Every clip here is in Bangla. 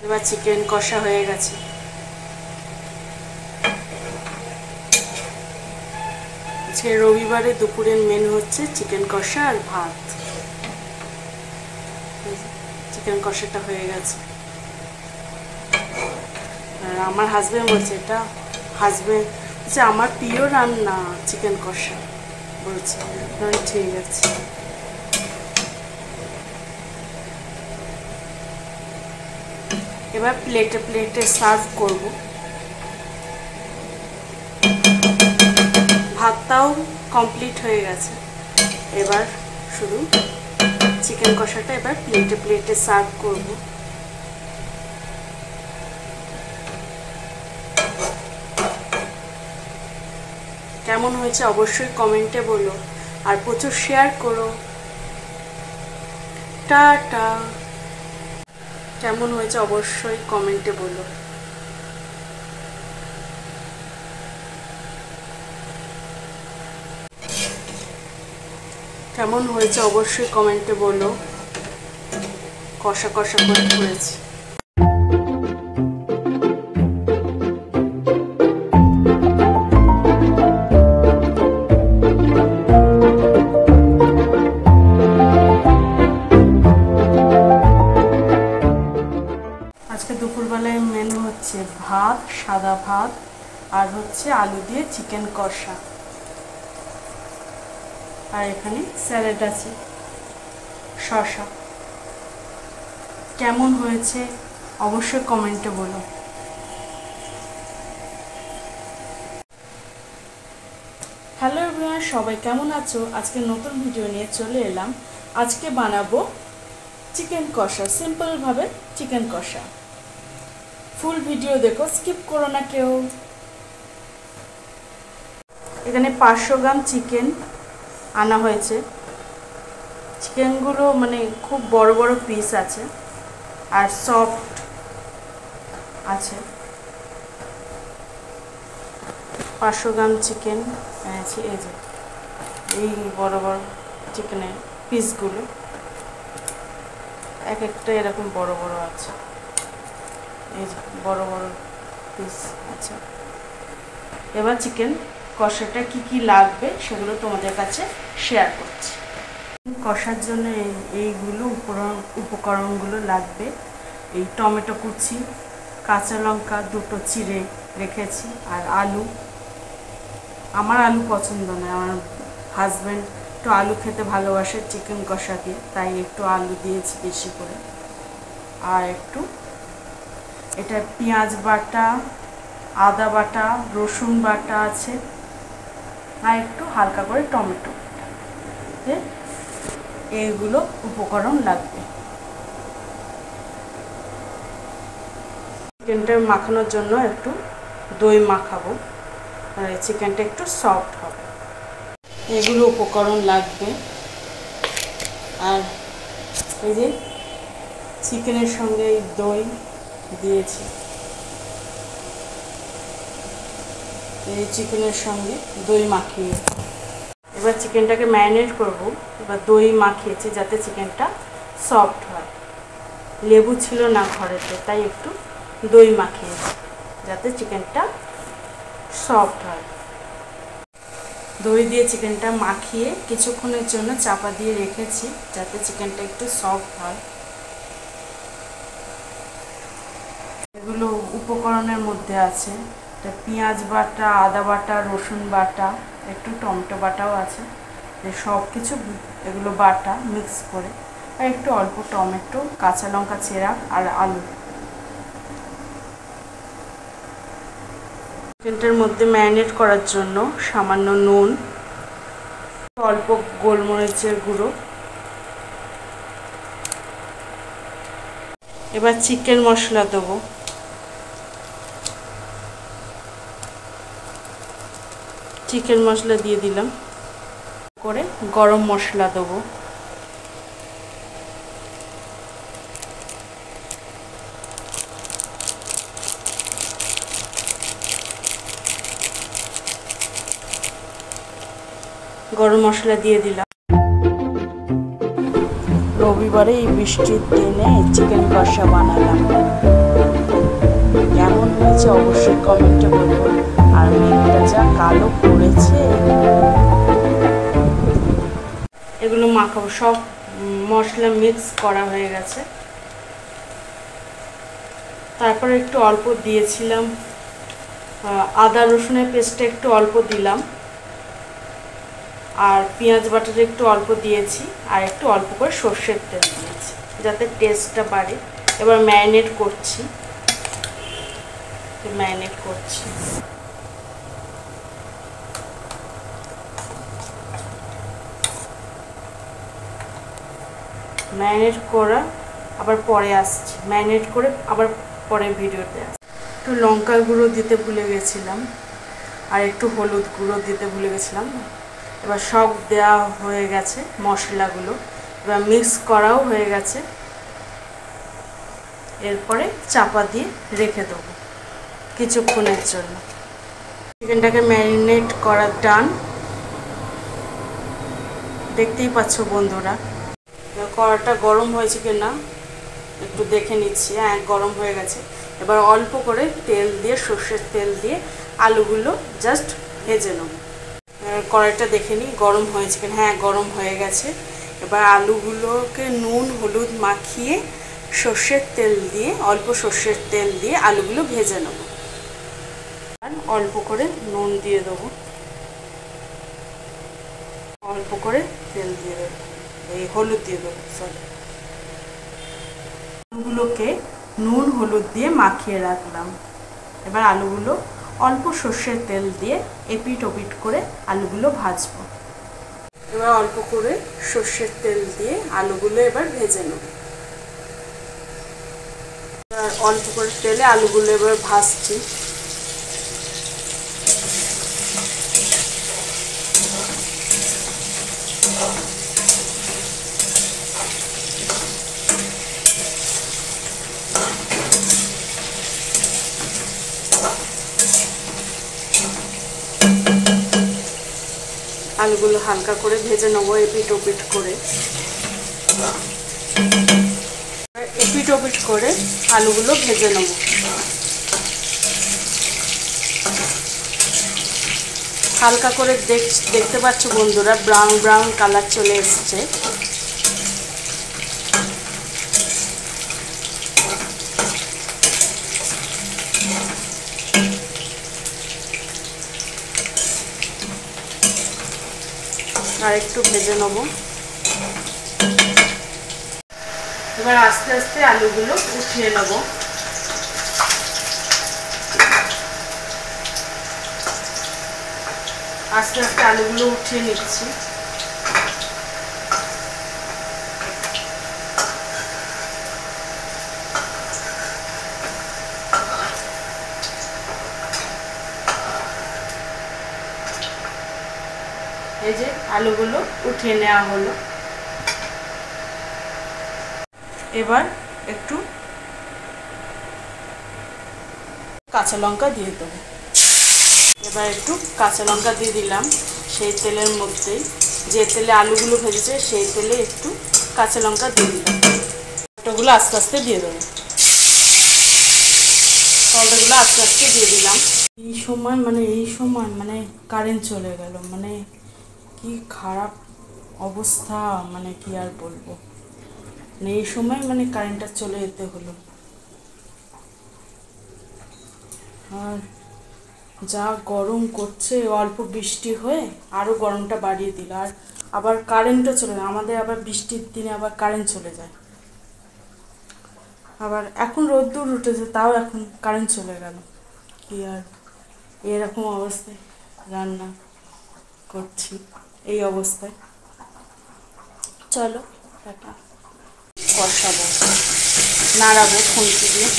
এবার চিকেন কষা হয়ে গেছে। আজকে রবিবারে দুপুরের মেনু হচ্ছে চিকেন কষা আর ভাত। চিকেন কষাটা হয়ে গেছে। আর আমার হাজবেন্ড বলছে এটা আমার প্রিয় রান্না চিকেন কষা বলছে। ঠিক আছে, এবার প্লেটে প্লেটে সার্ভ করব। ভাতটাও কমপ্লিট হয়ে গেছে, এবার শুধু চিকেন কষাটা এবার প্লেটে প্লেটে সার্ভ করব। কেমন হয়েছে অবশ্যই কমেন্টে বলো, আর প্রচুর শেয়ার করো। টাটা। কেমন হয়েছে অবশ্যই কমেন্টে বলো। কেমন হয়েছে অবশ্যই কমেন্টে বলো। কষা কষা করে করেছি। আজকে দুপুরবেলায় মেনু হচ্ছে ভাত, সাদা ভাত, আর হচ্ছে আলু দিয়ে চিকেন কষা, আর এখানে স্যালাড আছে, শসা। কেমন হয়েছে অবশ্যই কমেন্টে বলো। হ্যালো এভরিওয়ান, সবাই কেমন আছো? আজকে নতুন ভিডিও নিয়ে চলে এলাম। আজকে বানাবো চিকেন কষা, সিম্পলভাবে চিকেন কষা। ফুল ভিডিও দেখো, স্কিপ করো না কেউ। এখানে 500 গ্রাম চিকেন আনা হয়েছে। চিকেনগুলো মানে খুব বড় বড় পিস আছে আর সফট আছে। 500 গ্রাম চিকেন এনেছি। এই যে এই বড় বড় চিকেনের পিসগুলো, এক একটা এরকম বড় বড় আছে। এই যে বড় বড় পিস আছে। এবার চিকেন কষাটা কি কি লাগবে সেগুলো তোমাদের কাছে শেয়ার করছি। কষার জন্য এইগুলো উপকরণগুলো লাগবে। এই টমেটো কুচি, কাঁচা লঙ্কা দুটো চিড়ে রেখেছি, আর আলু। আমার আলু পছন্দ নয়, আমার হাজব্যান্ড একটু আলু খেতে ভালোবাসে চিকেন কষা দিয়ে, তাই একটু আলু দিয়েছি বেশি করে। আর একটু এটা পেঁয়াজ বাটা, আদা বাটা, রসুন বাটা আছে, আর একটু হালকা করে টমেটো। এইগুলো উপকরণ লাগবে। চিকেনটা মাখানোর জন্য একটু দই মাখাবো, আর চিকেনটা একটু সফট হবে। এগুলো উপকরণ লাগবে। আর এই যে চিকেনের সঙ্গে এই দই দিয়েছি, এই চিকেনের সঙ্গে দই মাখিয়ে এবার চিকেনটাকে ম্যারিনেট করব। এবার দই মাখিয়েছি যাতে চিকেনটা সফট হয়। লেবু ছিল না ঘরেতে, তাই একটু দই মাখিয়েছি যাতে চিকেনটা সফট হয়। দই দিয়ে চিকেনটা মাখিয়ে কিছুক্ষণের জন্য চাপা দিয়ে রেখেছি যাতে চিকেনটা একটু সফট হয়। এগুলো উপকরণের মধ্যে আছে পেঁয়াজ বাটা, আদা বাটা, রসুন বাটা, একটু টমেটো বাটাও আছে। সব কিছু এগুলো বাটা মিক্স করে, আর একটু অল্প টমেটো, কাঁচা লঙ্কা চেরা, আর আলু। চিকেনটার মধ্যে ম্যারিনেট করার জন্য সামান্য নুন, অল্প গোলমরিচের গুঁড়ো। এবার চিকেন মশলা দেবো। চিকেন মশলা দিয়ে দিলাম, করে গরম মশলা দেবো। গরম মশলা দিয়ে দিলাম। রবিবারে এই বৃষ্টির দিনে চিকেন কষা বানালাম। কমেন্টে বলবো। আর মেঘটা যা কালো পড়েছে। এগুলো মাখাবো, সব মশলা মিক্স করা হয়ে গেছে। তারপরে একটু অল্প দিয়েছিলাম আদা রসুনের পেস্টটা, একটু অল্প দিলাম, আর পেঁয়াজ বাটাটা একটু অল্প দিয়েছি, আর একটু অল্প করে সর্ষের তেল দিয়েছি যাতে টেস্টটা বাড়ে। এবার ম্যারিনেট করছি। ম্যারিনেট করা আবার পরে আসছি, ম্যারিনেট করে আবার পরে ভিডিওতে আসছি। একটু লঙ্কার গুঁড়ো দিতে ভুলে গেছিলাম, আর একটু হলুদ গুঁড়ো দিতে ভুলে গেছিলাম। এবার সব দেওয়া হয়ে গেছে মশলাগুলো, এবার মিক্স করাও হয়ে গেছে। এরপরে চাপা দিয়ে রেখে দেবো কিছুক্ষণের জন্য। চিকেনটাকে ম্যারিনেট করা ডান। দেখতেই পাচ্ছ বন্ধুরা, কড়াটা গরম হয়েছে কি না একটু দেখে নিচ্ছি। হ্যাঁ, গরম হয়ে গেছে। এবার অল্প করে তেল দিয়ে, সর্ষের তেল দিয়ে আলুগুলো জাস্ট ভেজে নেব। কড়াইটা দেখে নিই গরম হয়েছে কিনা। হ্যাঁ, গরম হয়ে গেছে। এবার আলুগুলোকে নুন হলুদ মাখিয়ে সর্ষের তেল দিয়ে, অল্প সর্ষের তেল দিয়ে আলুগুলো ভেজে নেব। আর অল্প করে নুন দিয়ে দেবো, অল্প করে তেল দিয়ে দেবো, এই হলুদ দিয়ে দেবো, সরি। আলুগুলোকে নুন হলুদ দিয়ে মাখিয়ে রাখলাম। এবার আলুগুলো অল্প সর্ষের তেল দিয়ে এপিট ওপিট করে আলুগুলো ভাজবো। এবার অল্প করে সর্ষের তেল দিয়ে আলুগুলো এবার ভেজে নেব। অল্প করে তেলে আলুগুলো এবার ভাজছি। আলুগুলো হালকা করে ভেজে নেবো এপিট ওপিট করে। এপিট ওপিট করে আলুগুলো ভেজে নেব। হালকা করে দেখতে পাচ্ছ বন্ধুরা, ব্রাউন ব্রাউন কালার চলে এসছে। আর একটু ভেজে নেব। এবার আস্তে আস্তে আলুগুলো উঠিয়ে নেব। আস্তে আস্তে আলুগুলো উঠিয়ে নিচ্ছি। এই যে আলুগুলো উঠিয়ে নেওয়া হলো। এবার একটু কাঁচা লঙ্কা দিয়ে দেবো। এবার একটু কাঁচা লঙ্কা দিয়ে দিলাম সেই তেলের মধ্যেই, যে তেলে আলুগুলো ভেজেছে সেই তেলে একটু কাঁচা লঙ্কা দিয়ে দিলাম। টমেটোগুলো আস্তে আস্তে দিয়ে দেবো। টমেটোগুলো আস্তে আস্তে দিয়ে দিলাম। এই সময় মানে কারেন্ট চলে গেল, মানে কি খারাপ অবস্থা, মানে কি আর বলবো। মানে এই সময় মানে কারেন্টটা চলে যেতে হলো। আর যা গরম করছে, অল্প বৃষ্টি হয়ে আরও গরমটা বাড়িয়ে দিল। আর আবার কারেন্টও চলে যায় আমাদের, আবার বৃষ্টির দিনে আবার কারেন্ট চলে যায়। আবার এখন রোদ্দুর উঠেছে, তাও এখন কারেন্ট চলে গেল। কি আর এরকম অবস্থায় রান্না করছি, এই অবস্থায়। চলো টাটা। কষাবো, নাড়াবো খুন্তি দিয়ে।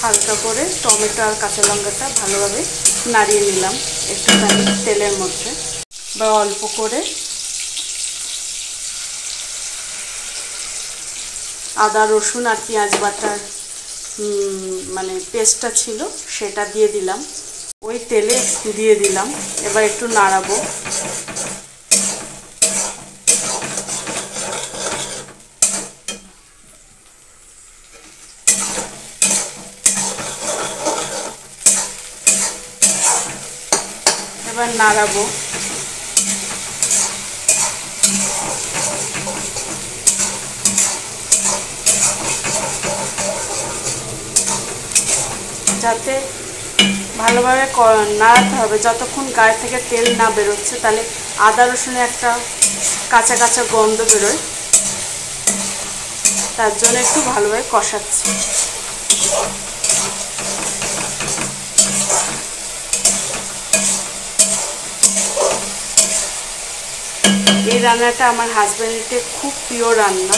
হালকা করে টমেটো আর কাঁচা লঙ্কাটা ভালোভাবে নাড়িয়ে নিলাম একটুখানি তেলের মধ্যে। বা অল্প করে আদা রসুন আর পেঁয়াজ বাটার মানে পেস্টটা ছিল সেটা দিয়ে দিলাম, ওই তেলে দিয়ে দিলাম। এবার একটু নাড়াবো। এবার নাড়াবো। যাতে ভালোভাবে নাড়াতে হবে যতক্ষণ গায়ে থেকে তেল না বেরোচ্ছে, তাহলে আদা রসুনের একটা কাঁচা কাঁচা গন্ধ বেরোয়, তার জন্য একটু ভালোভাবে কষাচ্ছি। এই রান্নাটা আমার হাজব্যান্ডের খুব প্রিয় রান্না।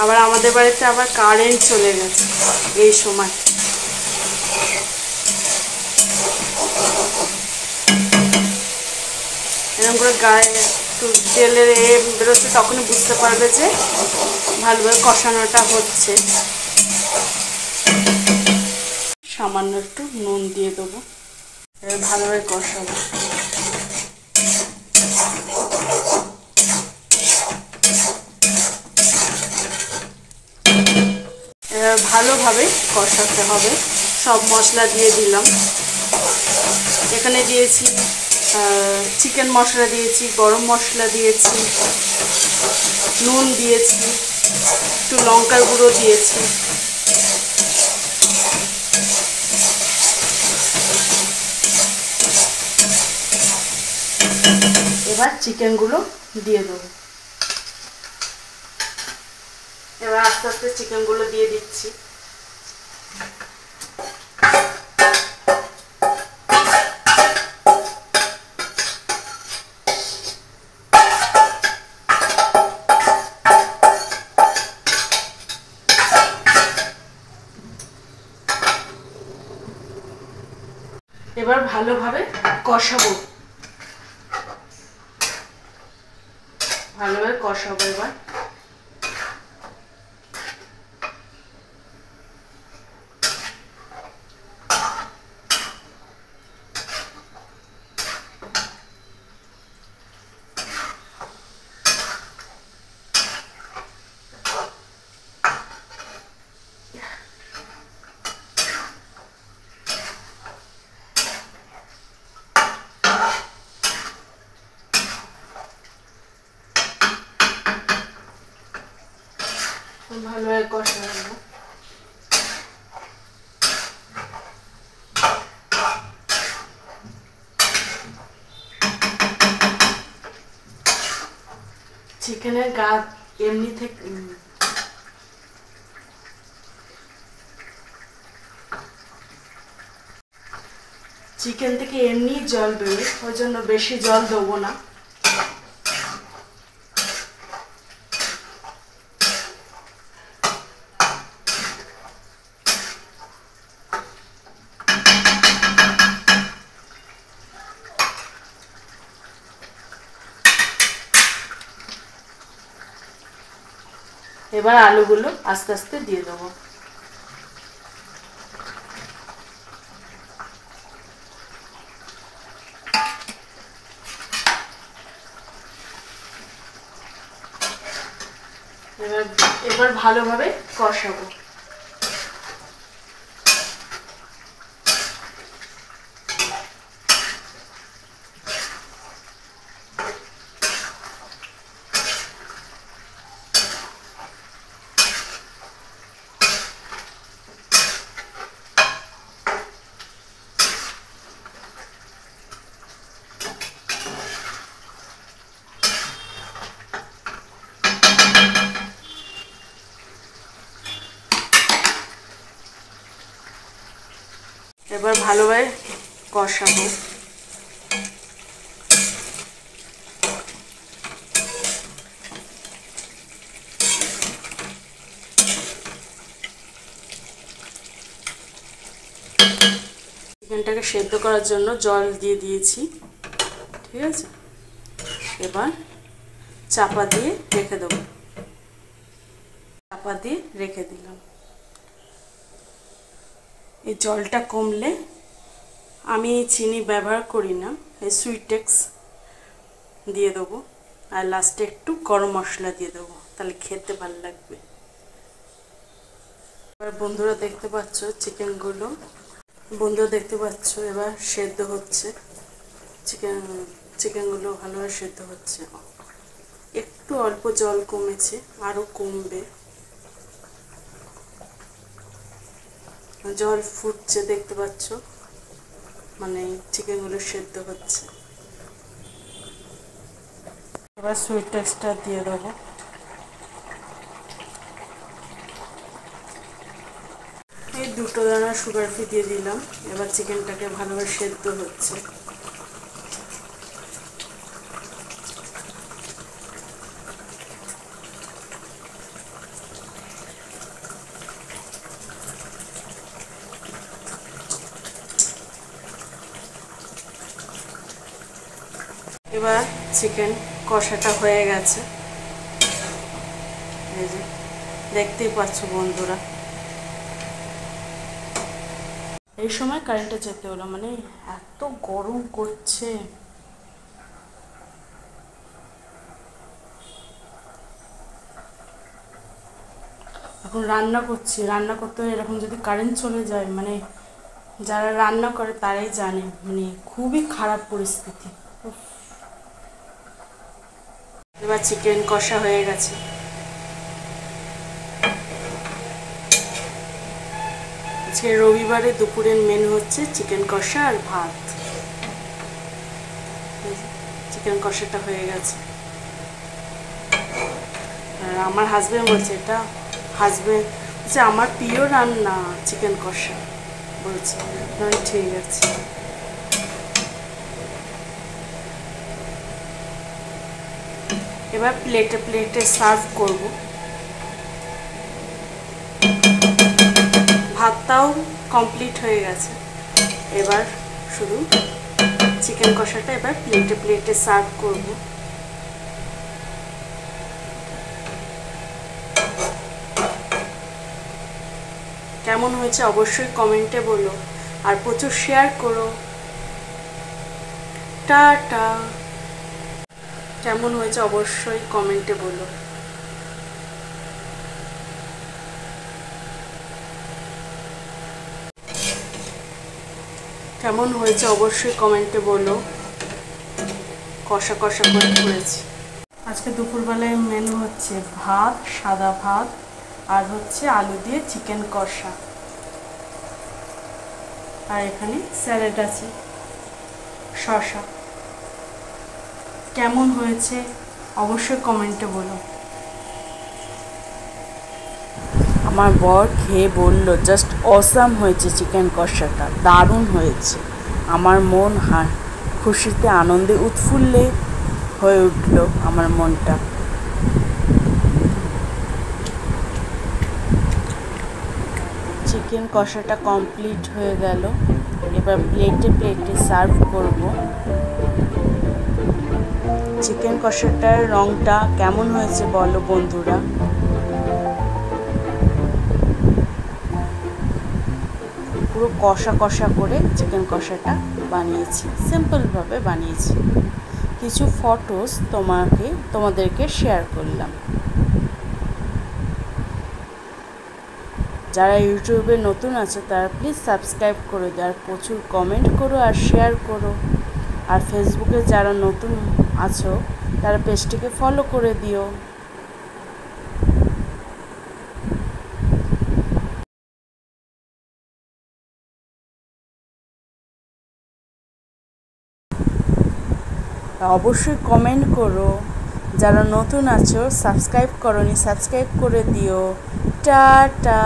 আবার আমাদের বাড়িতে আবার কারেন্ট চলে গেছে এই সময়। এরকম করে গায়ে একটু তেলের বেরোচ্ছে, তখনই বুঝতে পারবে যে ভালোভাবে কষানোটা হচ্ছে। সামান্য একটু নুন দিয়ে দেবো, ভালোভাবে কষাবো। ভালোভাবে কষাতে হবে। সব মশলা দিয়ে দিলাম। এখানে দিয়েছি চিকেন মশলা দিয়েছি, গরম মশলা দিয়েছি, নুন দিয়েছি, একটু লঙ্কার গুঁড়ো দিয়েছি। এবার চিকেনগুলো দিয়ে দেবো। এবার আস্তে আস্তে চিকেনগুলো দিয়ে দিচ্ছি। এবার ভালোভাবে কষাবো, ভালোভাবে কষাবো। এবার ভালোভাবে কষাবো। চিকেনের গা এমনি থেকে চিকেন থেকে এমনি জল বেরোয়, ওই জন্য বেশি জল দেবো না। এবার আলুগুলো আস্তে আস্তে দিয়ে দেবো। এবার ভালোভাবে কষাবো। এবার ভালোভাবে কষাবো। চিকেনটাকে সেদ্ধ করার জন্য জল দিয়ে দিয়েছি, ঠিক আছে। এবার চাপা দিয়ে রেখে দেবো, চাপা দিয়ে রেখে দিলাম। এই জলটা কমলে, আমি চিনি ব্যবহার করি না, এই সুইটেক্স দিয়ে দেবো, আর লাস্টে একটু গরম মশলা দিয়ে দেবো, তাহলে খেতে ভালো লাগবে। এবার বন্ধুরা দেখতে পাচ্ছ চিকেনগুলো, এবার সেদ্ধ হচ্ছে, চিকেনগুলো ভালোভাবে সেদ্ধ হচ্ছে। একটু অল্প জল কমেছে, আরও কমবে। জল ফুটছে দেখতে পাচ্ছ, মানে চিকেনগুলো সেদ্ধ হচ্ছে। এবার সুইটেক্সটা দিয়ে দেবো। এই 2 দানা সুগার ফ্রি দিয়ে দিলাম। এবার চিকেনটাকে ভালোভাবে সেদ্ধ হচ্ছে। এবার চিকেন কষাটা হয়ে গেছে, এই যে দেখতেই পাচ্ছ বন্ধুরা। এই সময় কারেন্টটা যেতে হলো, মানে এত গরম করছে। এখন রান্না করছি, রান্না করতে হয় এরকম যদি কারেন্ট চলে যায়, মানে যারা রান্না করে তারাই জানে, মানে খুবই খারাপ পরিস্থিতি। এবার চিকেন কষা হয়ে গেছে। আজকে রবিবারে দুপুরের মেনু হচ্ছে চিকেন কষা আর ভাত। চিকেন কষাটা হয়ে গেছে। আর আমার হাজবেন্ড বলছে, এটা হাজবেন্ড বলছে আমার প্রিয় রান্না চিকেন কষা, বলছে। ঠিক আছে। এবার প্লেটে প্লেটে সার্ভ করব। ভাতটাও কমপ্লিট হয়ে গেছে, এবার শুধু চিকেন কষাটা এবার প্লেটে প্লেটে সার্ভ করব। কেমন হয়েছে অবশ্যই কমেন্টে বলো, আর প্রচুর শেয়ার করো। টাটা। কেমন হয়েছে অবশ্যই কমেন্টে বলো। কেমন হয়েছে অবশ্যই কমেন্টে বলো। কষা কষা করে করেছি। আজকে দুপুরবেলায় মেনু হচ্ছে ভাত, সাদা ভাত, আর হচ্ছে আলু দিয়ে চিকেন কষা, আর এখানে স্যালাড আছে, শসা। কেমন হয়েছে অবশ্যই কমেন্টে বলো। আমার বর খেয়ে বলল জাস্ট অসাম হয়েছে, চিকেন কষাটা দারুণ হয়েছে। আমার মন খুশিতে আনন্দে উৎফুল্লে হয়ে উঠল আমার মনটা। চিকেন কষাটা কমপ্লিট হয়ে গেল, এবার প্লেটে প্লেটে সার্ভ করব। চিকেন কষাটার রঙটা কেমন হয়েছে বলো বন্ধুরা। পুরো কষা কষা করে চিকেন কষাটা বানিয়েছি, সিম্পলভাবে বানিয়েছি। কিছু ফটোস তোমাদেরকে শেয়ার করলাম। যারা ইউটিউবে নতুন আছে তারা প্লিজ সাবস্ক্রাইব করে দাও, আর প্রচুর কমেন্ট করো আর শেয়ার করো। আর ফেসবুকে যারা নতুন আছো তারা পেজটিকে ফলো করে দিও। অবশ্যই কমেন্ট করো। যারা নতুন আছো সাবস্ক্রাইব করোনি সাবস্ক্রাইব করে দিও। টাটা।